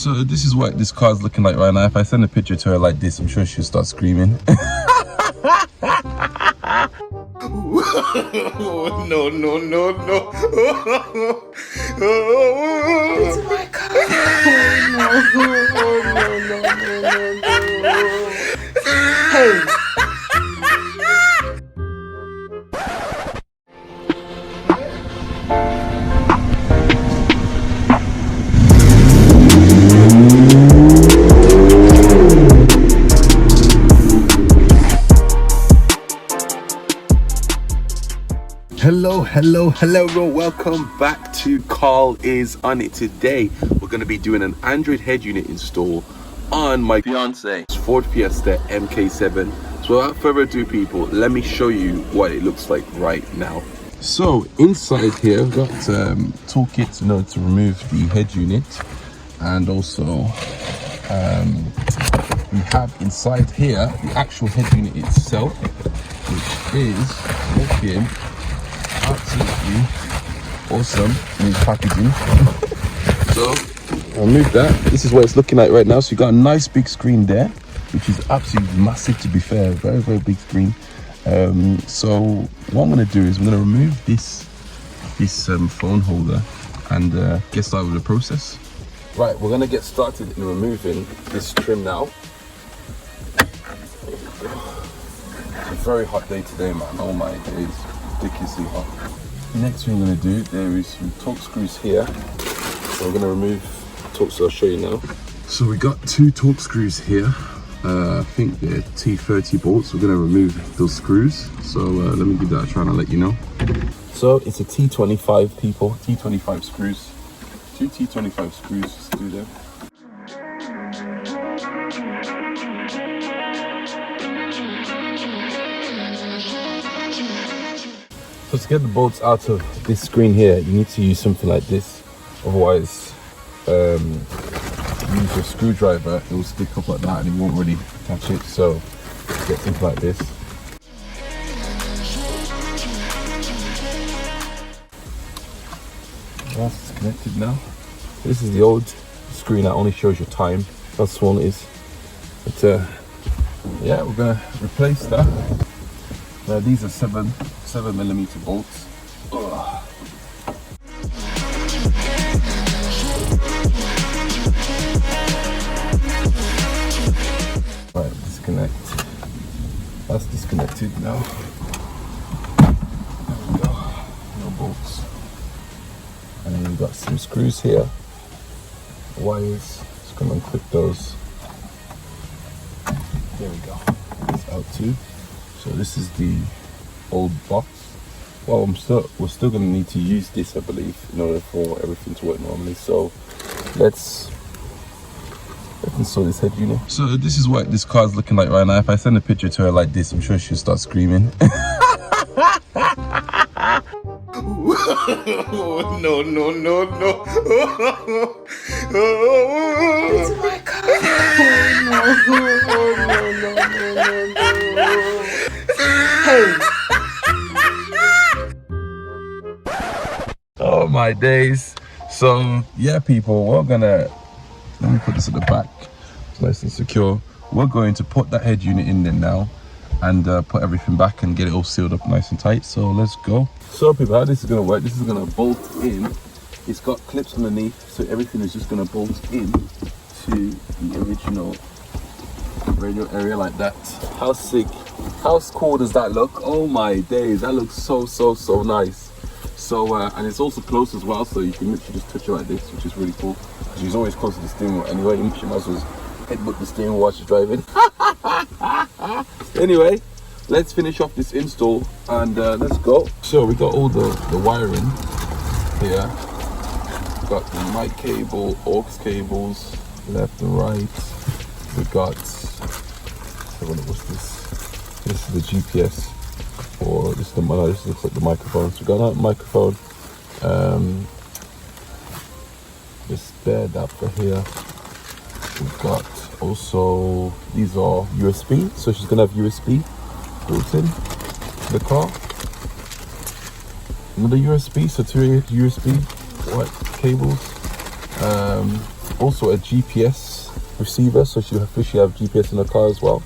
So this is what this car's looking like right now. If I send a picture to her like this, I'm sure she'll start screaming. No, no, no, no. It's my car. No. Hey. Hello, welcome back to Carl is on it. Today we're going to be doing an Android head unit install on my Fiancé Ford Fiesta MK7. So without further ado, people, let me show you what it looks like right now. So inside here we've got toolkit to remove the head unit, and also we have inside here the actual head unit itself, which is looking absolutely awesome in its packaging. So I'll move that. This is what it's looking like right now. So you got a nice big screen there, which is absolutely massive, to be fair. Very big screen. So what I'm going to do is I'm going to remove this phone holder and get started with the process. Right, we're going to get started in removing this trim now. It's a very hot day today, man. Oh my days, ridiculously hot. Next thing we're going to do, there is some torque screws here. So we're going to remove torque, so I'll show you now. So we got two torque screws here. I think they're T30 bolts. We're going to remove those screws. So let me give that a try and I'll let you know. So it's a T25, people. T25 screws. Two T25 screws through there. So to get the bolts out of this screen here, you need to use something like this. Otherwise, use your screwdriver, it will stick up like that and it won't really catch it. So get something like this. That's connected now. This is the old screen that only shows your time. That's small it is. But yeah, we're gonna replace that. Now these are 7mm bolts. Ugh. Right, disconnect. That's disconnected now. There we go. No bolts. And then we've got some screws here. Wires. Just gonna unclip those. There we go. It's out too. So this is the old box. Well, we're still gonna need to use this, I believe, in order for everything to work normally. So let's install this head unit. So this is what this car is looking like right now. If I send a picture to her like this, I'm sure she'll start screaming. No, no, no, no. It's my car. No. Hey. Oh my days. So yeah, people, we're gonna, let me put this at the back. It's nice and secure. We're going to put that head unit in there now and put everything back and get it all sealed up nice and tight. So let's go. So people, how this is going to work, this is going to bolt in. It's got clips underneath, so everything is just going to bolt in to the original radio area like that. How sick, how cool does that look? Oh my days, that looks so nice. So and it's also close as well, so you can literally just touch it like this, which is really cool. She's always close to the steering wheel anyway. She might as well headbutt the steering wheel while she's driving. Anyway, let's finish off this install and let's go. So we got all the wiring here. We've got the mic cable, aux cables, left and right. We got, what's this? This is the GPS, or this is the, this looks like the microphone. So we got a microphone. This there, adapter here. We've got also, these are USB, so she's gonna have USB built in the car. Another USB, so two USB white cables. also a GPS receiver, so she officially have GPS in the car as well.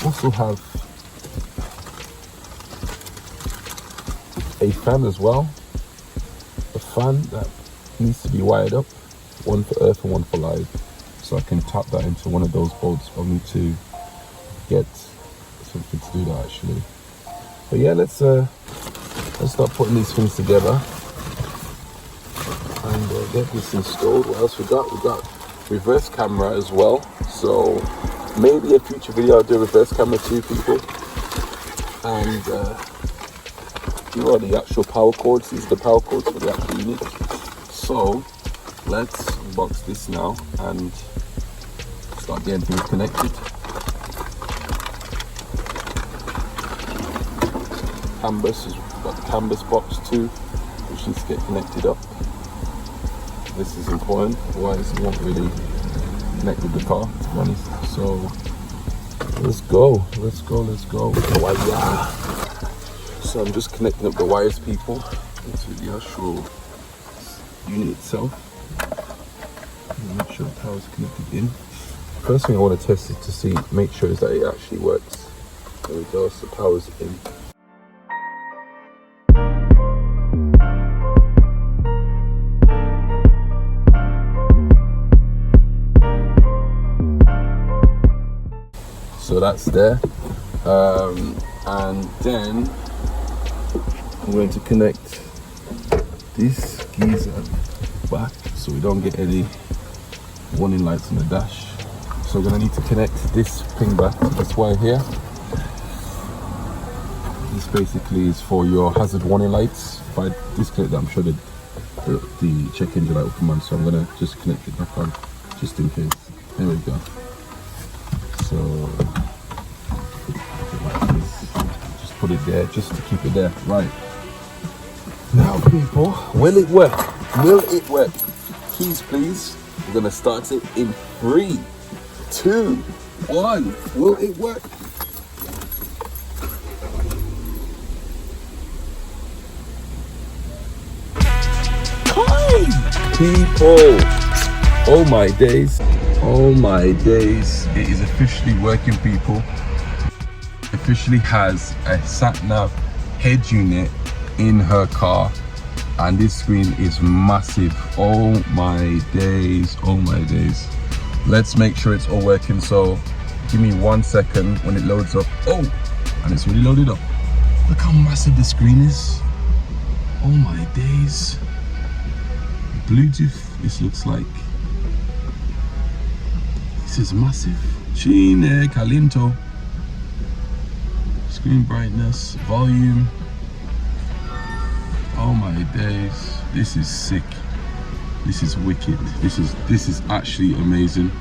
Also have a fan as well. A fan that needs to be wired up, one for earth and one for live. So I can tap that into one of those boats for me to get something to do that actually. But yeah, let's start putting these things together and get this installed. What else we got? We got reverse camera as well. So maybe a future video I'll do reverse camera too, people. And here are the actual power cords. These are the power cords for the actual unit. So let's unbox this now and start getting things connected. Canvas, we've got the canvas box too, which needs to get connected up. This is important, otherwise it won't really connect with the car, to be honest. So let's go. Oh, yeah. So I'm just connecting up the wires, people, into the actual unit itself. Make sure the power is connected in. First thing I want to test is to see, make sure is that it actually works. There we go, so the power's in. So that's there, and then I'm going to connect this geezer back so we don't get any warning lights on the dash. So we're going to need to connect this pin back to this wire here. This basically is for your hazard warning lights. If I disconnect that, I'm sure that the check engine light will come on, so I'm going to just connect it back on just in case. There we go. So like this. Just put it there just to keep it there. Right. Now people, will it work? Will it work? Keys please. We're gonna start it in 3, 2, 1. Will it work? Hi people. Oh my days. Oh my days, it is officially working, people. Officially has a sat-nav head unit in her car, and this screen is massive. Oh my days, oh my days. Let's make sure it's all working, so give me 1 second when it loads up. Oh, and it's already loaded up. Look how massive the screen is. Oh my days. Bluetooth, this looks like. This is massive. Chine Calinto. Screen brightness, volume. Oh my days. This is sick. This is wicked. This is actually amazing.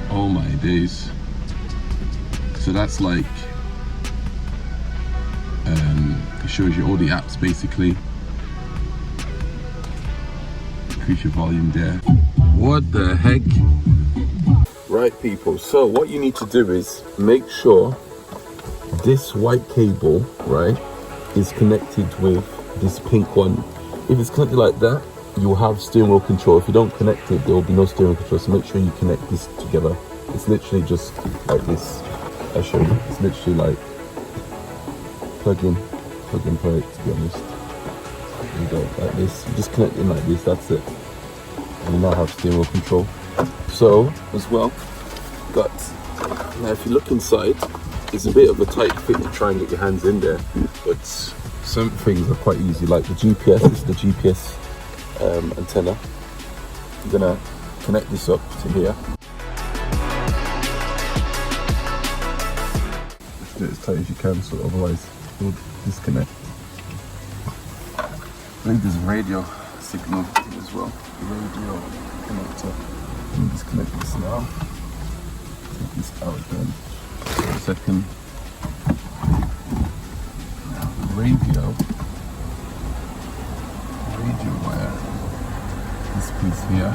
Oh my days. So that's like it shows you all the apps basically. Increase your volume there. What the heck? Right people, so what you need to do is make sure this white cable, right, is connected with this pink one. If it's connected like that, you'll have steering wheel control. If you don't connect it, there will be no steering wheel control, so make sure you connect this together. It's literally just like this. I'll show you. It's literally like plug in, play it, to be honest. There you go, like this. You just connect in like this, that's it. And you now have steering wheel control. So, as well, got, now if you look inside, it's a bit of a tight fit to try and get your hands in there, but some things are quite easy, like the GPS. This is the GPS antenna. I'm gonna connect this up to here. Just do it as tight as you can, so otherwise you'll disconnect. I think there's a radio signal as well. The radio connector. Let me disconnect this now. Take this out again. For a second. Now the radio wire, this piece here,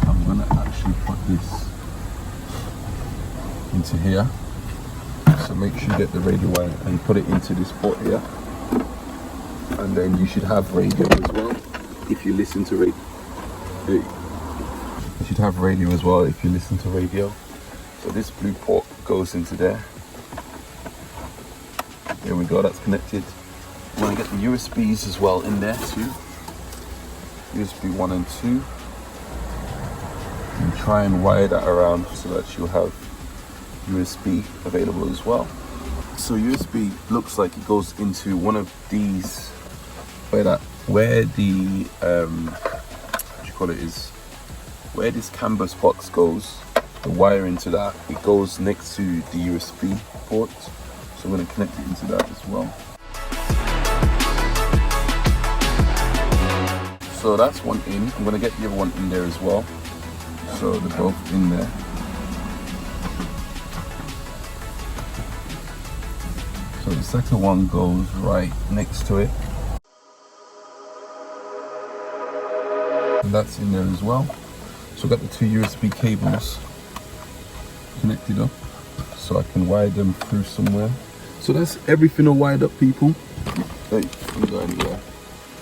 I'm gonna actually put this into here. So make sure you get the radio wire and put it into this port here. And then you should have radio as well if you listen to radio. Hey. You should have radio as well if you listen to radio. So this blue port goes into there. There we go, that's connected. You want to get the USBs as well in there too. USB 1 and 2. And try and wire that around so that you'll have USB available as well. So USB looks like it goes into one of these, where the what do you call it is, where this canvas box goes, the wire into that, it goes next to the USB port. So I'm going to connect it into that as well. So that's one in. I'm going to get the other one in there as well. So they're both in there. So the second one goes right next to it. And that's in there as well. So I've got the two USB cables connected up so I can wire them through somewhere. So that's everything all wired up, people. Hey, you go anywhere.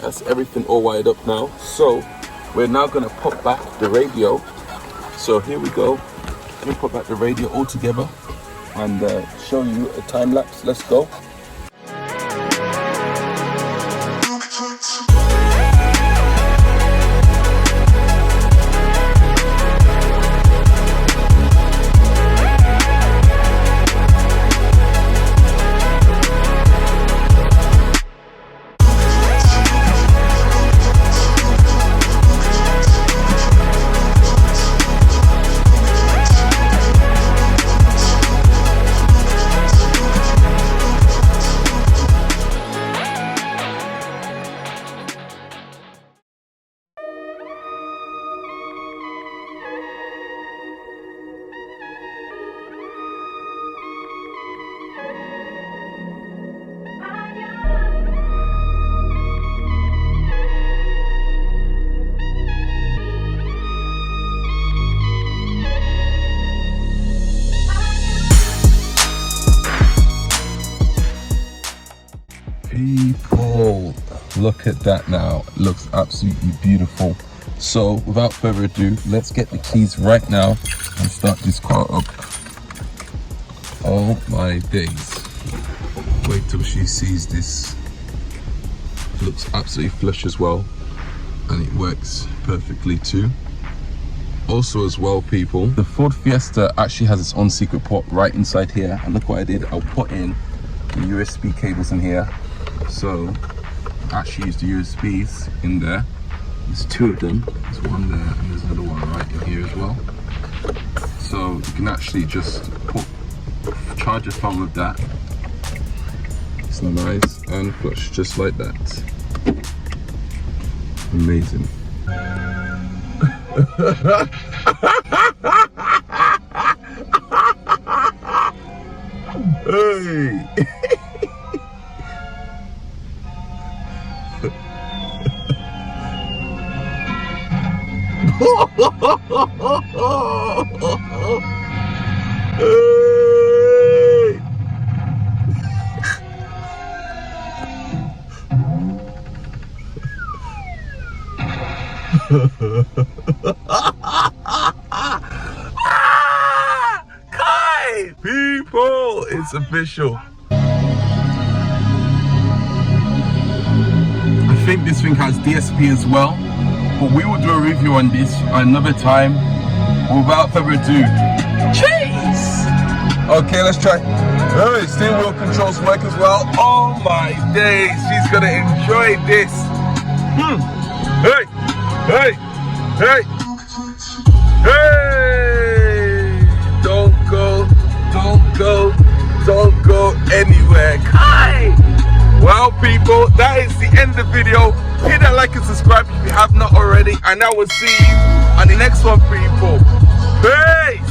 That's everything all wired up now. So we're now gonna pop back the radio. So here we go. Let me put back the radio all together and show you a time lapse. Let's go. People, look at that now. It looks absolutely beautiful. So without further ado, let's get the keys right now and start this car up. Oh my days. Wait till she sees this. It looks absolutely flush as well, and it works perfectly too. Also as well, people, the Ford Fiesta actually has its own secret port right inside here, and look what I did. I'll put in the USB cables in here. So actually use the USBs in there. There's two of them. There's one there and there's another one right in here as well. So you can actually just charge your phone with that. It's nice and flush, just like that. Amazing. Hey! Hey! Kai! People, it's official. I think this thing has DSP as well, but we will do a review on this another time. Without further ado, cheese! Okay, let's try. Oh, steering wheel controls work as well. Oh my days, she's gonna enjoy this. Hey, hey, hey, hey! Don't go, don't go, don't go anywhere. Kai! Well, people, that is the end of the video. Hit that like and subscribe if you have not already, and I will see you on the next one, people. Peace!